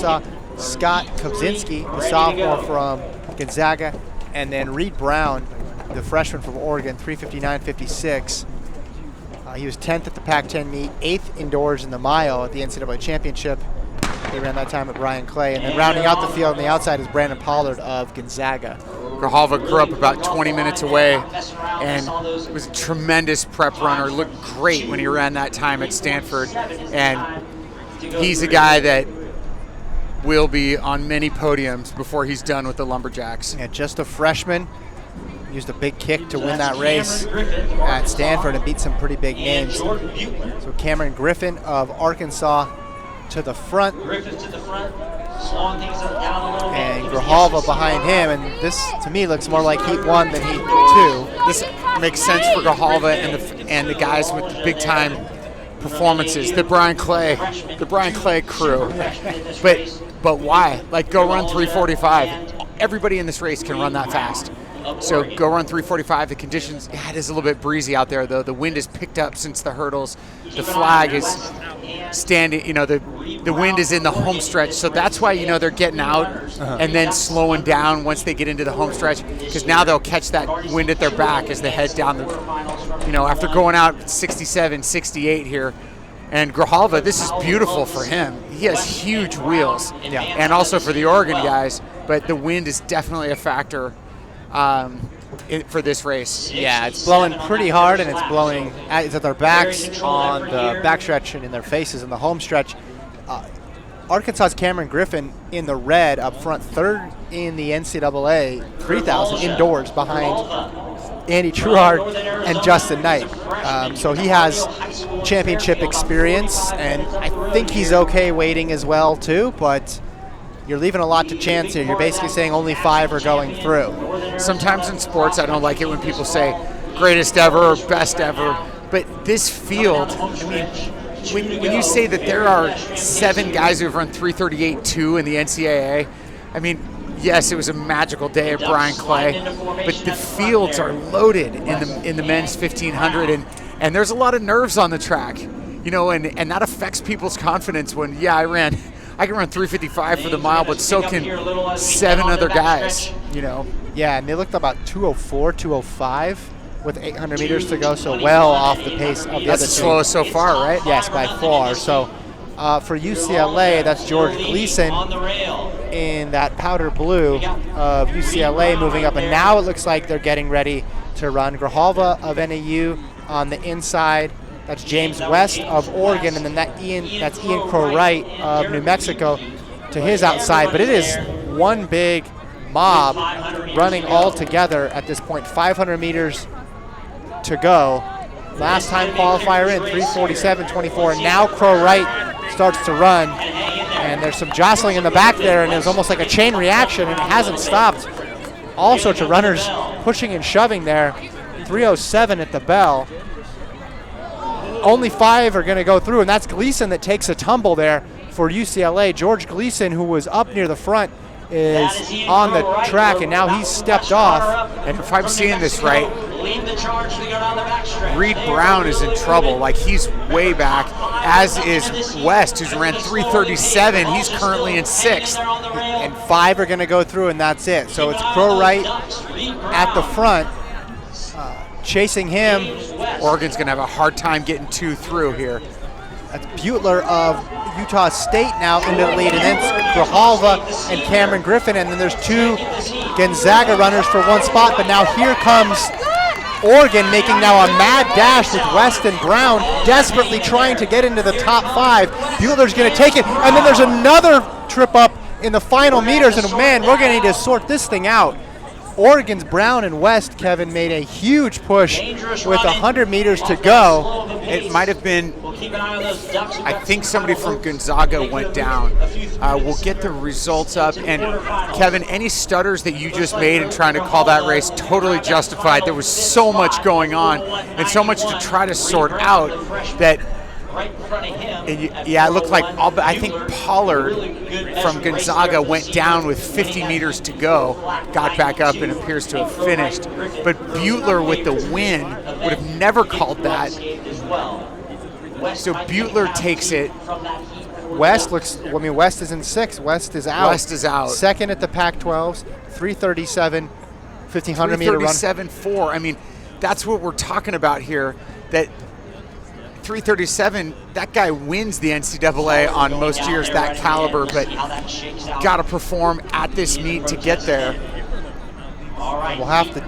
Arkansas, Scott Kobzinski, the sophomore from Gonzaga, and then Reed Brown, the freshman from Oregon, 3:59.56. He was 10th at the Pac-10 meet, 8th indoors in the mile at the NCAA championship. They ran that time at Brian Clay. And then rounding out the field on the outside is Brandon Pollard of Gonzaga. Grijalva grew up about 20 minutes away and was a tremendous prep runner. Looked great when he ran that time at Stanford. And he's a guy that will be on many podiums before he's done with the Lumberjacks. And just a freshman. Used a big kick to win that race at Stanford and beat some pretty big names. So Cameron Griffin of Arkansas to the front. And Grijalva behind him. And this, to me, looks more like Heat 1 than Heat 2. This makes sense for Grijalva and the guys with the big-time performances, the Brian Clay crew. But why? Like, go run 3:45. Everybody in this race can run that fast. So go run 3:45. The conditions, it is a little bit breezy out there, though. The wind has picked up since the hurdles. The flag is standing, the wind is in the home stretch. So that's why, they're getting out and then slowing down once they get into the home stretch, because now they'll catch that wind at their back as they head down after going out 67, 68 here. And Grijalva, this is beautiful for him. He has huge wheels. Yeah. And also for the Oregon guys, but the wind is definitely a factor for this race. Yeah, it's blowing pretty hard, and it's blowing at their backs on the backstretch and in their faces in the home stretch. Arkansas's Cameron Griffin in the red up front, third in the NCAA 3000 indoors behind Andy Truhard and Justin Knight. So he has championship experience, and I think he's okay waiting as well too, but you're leaving a lot to chance here. You're basically saying only 5 are going through. Sometimes in sports, I don't like it when people say greatest ever or best ever, but this field, when you say that there are 7 guys who've run 3:38.2 in the NCAA, yes, it was a magical day at Brian Clay, but the fields are loaded in the men's 1500, and there's a lot of nerves on the track, and that affects people's confidence when, I can run 3:55 for the mile, but so can 7 other guys, Yeah, and they looked about 2:04, 2:05 with 800 meters to go, so well off the pace of the That's other the slowest so far, right? Yes, by far. So for UCLA, that's George Gleason in that powder blue of UCLA moving up, and now it looks like they're getting ready to run. Grijalva of NAU on the inside. That's James West of Oregon, and then that's Ian Crow-Wright of New Mexico to his outside. But it is one big mob running all together at this point. 500 meters to go. Last time qualifier in, 3:47.24. Now Crow-Wright starts to run, and there's some jostling in the back there, and it was almost like a chain reaction, and it hasn't stopped. All sorts of runners pushing and shoving there. 3:07 at the bell. Only 5 are going to go through, and that's Gleason that takes a tumble there for UCLA. George Gleason, who was up near the front, is on the track, and now he's stepped off. And if I'm seeing this right, Reed Brown is in trouble. Like, he's way back, as is West, who's ran 3:37. He's currently in 6th. And 5 are going to go through, and that's it. So it's Crow-Wright at the front, chasing him. Oregon's going to have a hard time getting 2 through here. That's Butler of Utah State now into the lead, and then Grijalva and Cameron Griffin, and then there's 2 Gonzaga runners for 1 spot, but now here comes Oregon making now a mad dash with West and Brown desperately trying to get into the top 5. Butler's going to take it, and then there's another trip up in the final meters, and man, we're going to need to sort this thing out. Oregon's Brown and West, Kevin, made a huge push with 100 meters to go. It might have been, I think somebody from Gonzaga went down. We'll get the results up. And Kevin, any stutters that you just made in trying to call that race, totally justified. There was so much going on and so much to try to sort out that, it looked like, I think Pollard from Gonzaga went down with 50 meters to go, got back up and appears to have finished. But Butler with the win would have never called that. So Butler takes it West looks. I mean, West is in 6th. West is out. West is out. Second at the Pac-12s. 3:37, 1500 meter run. 3:37.4. I mean, that's what we're talking about here. That 3:37. That guy wins the NCAA on most years. That caliber, but got to perform at this meet to get there. We'll have to